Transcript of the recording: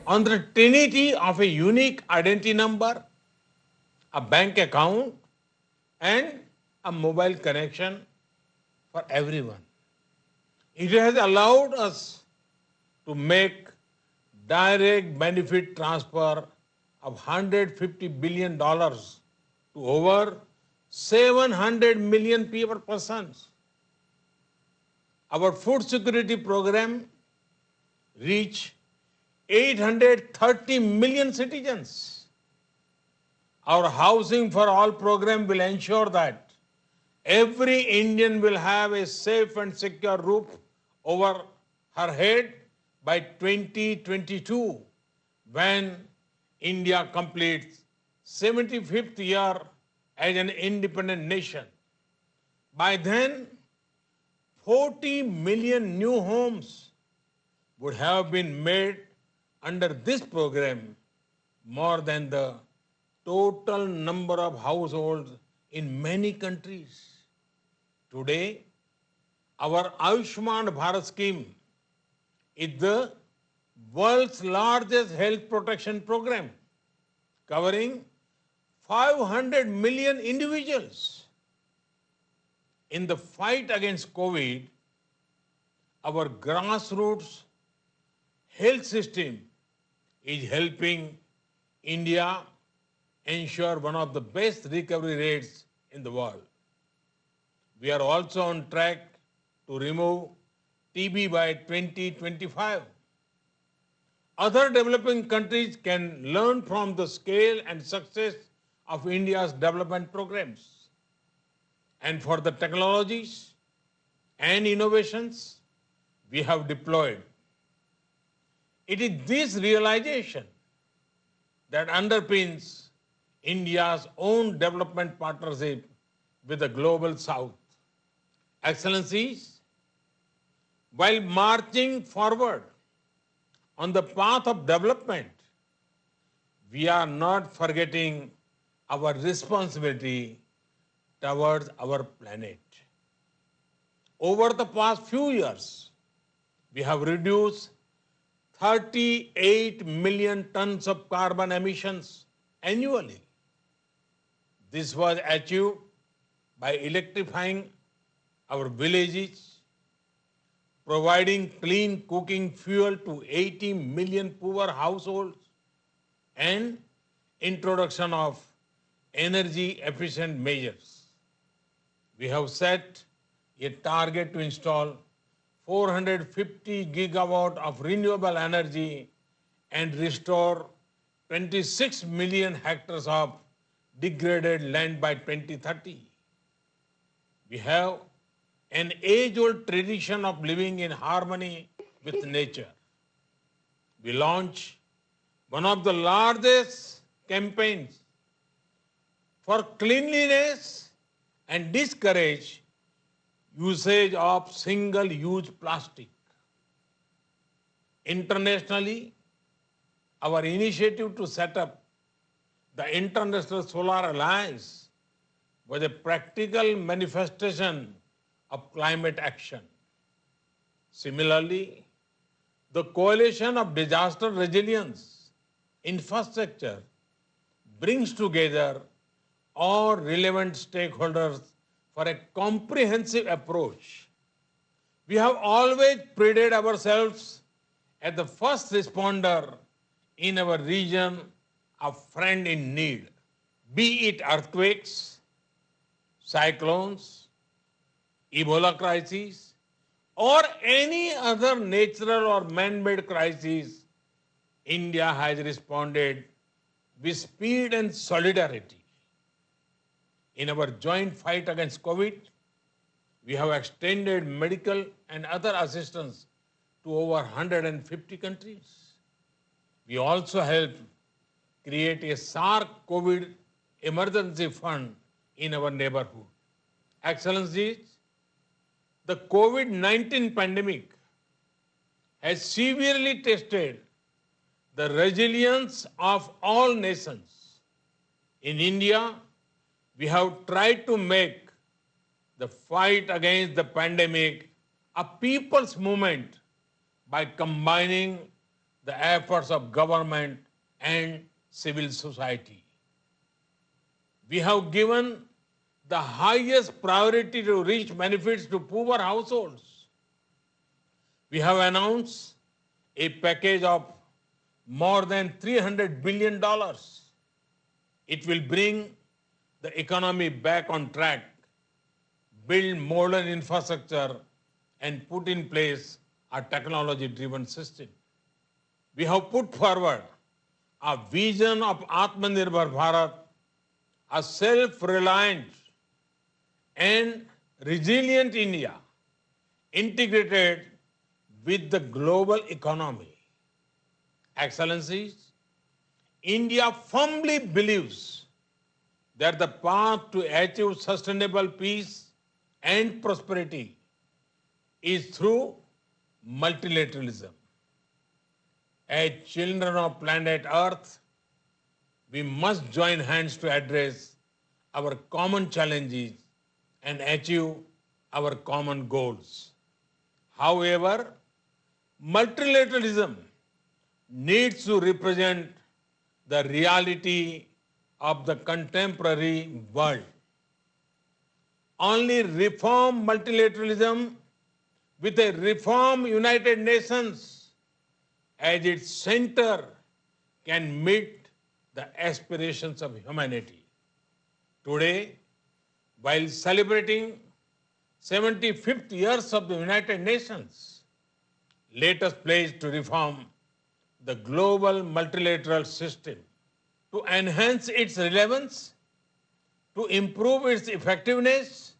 on the trinity of a unique identity number, a bank account, and a mobile connection for everyone. It has allowed us to make direct benefit transfer of $150 billion to over 700 million people persons. Our food security program reached 830 million citizens. Our Housing for All program will ensure that every Indian will have a safe and secure roof over her head by 2022, when India completes 75th year as an independent nation. By then, 40 million new homes would have been made under this program, more than the total number of households in many countries. Today, our Ayushman Bharat scheme is the world's largest health protection program, covering 500 million individuals. In the fight against COVID, our grassroots health system is helping India ensure one of the best recovery rates in the world. We are also on track to remove TB by 2025. Other developing countries can learn from the scale and success of India's development programs. And for the technologies and innovations we have deployed, it is this realization that underpins India's own development partnership with the global South. Excellencies, while marching forward on the path of development, we are not forgetting our responsibility towards our planet. Over the past few years, we have reduced 38 million tons of carbon emissions annually. This was achieved by electrifying our villages, providing clean cooking fuel to 80 million poor households, and introduction of energy efficient measures. We have set a target to install 450 gigawatt of renewable energy and restore 26 million hectares of degraded land by 2030. We have an age-old tradition of living in harmony with nature. We launched one of the largest campaigns for cleanliness and discourage usage of single-use plastic. Internationally, our initiative to set up the International Solar Alliance was a practical manifestation of climate action. Similarly, the Coalition of Disaster Resilience Infrastructure brings together all relevant stakeholders for a comprehensive approach. We have always prided ourselves as the first responder in our region, a friend in need, be it earthquakes, cyclones, Ebola crises, or any other natural or man-made crisis. India has responded with speed and solidarity. In our joint fight against COVID, we have extended medical and other assistance to over 150 countries. We also helped create a SARC COVID emergency fund in our neighborhood. Excellencies, the COVID-19 pandemic has severely tested the resilience of all nations. In India, we have tried to make the fight against the pandemic a people's movement by combining the efforts of government and civil society. We have given the highest priority to reach benefits to poor households. We have announced a package of more than $300 billion. It will bring the economy back on track, build modern infrastructure, and put in place a technology-driven system. We have put forward a vision of Atmanirbhar Bharat, a self-reliant and resilient India integrated with the global economy. Excellencies, India firmly believes that the path to achieve sustainable peace and prosperity is through multilateralism. As children of planet Earth, we must join hands to address our common challenges and achieve our common goals. However, multilateralism needs to represent the reality of the contemporary world. Only reform multilateralism with a reform United Nations as its center can meet the aspirations of humanity. Today, while celebrating 75th years of the United Nations, let us pledge to reform the global multilateral system to enhance its relevance, to improve its effectiveness,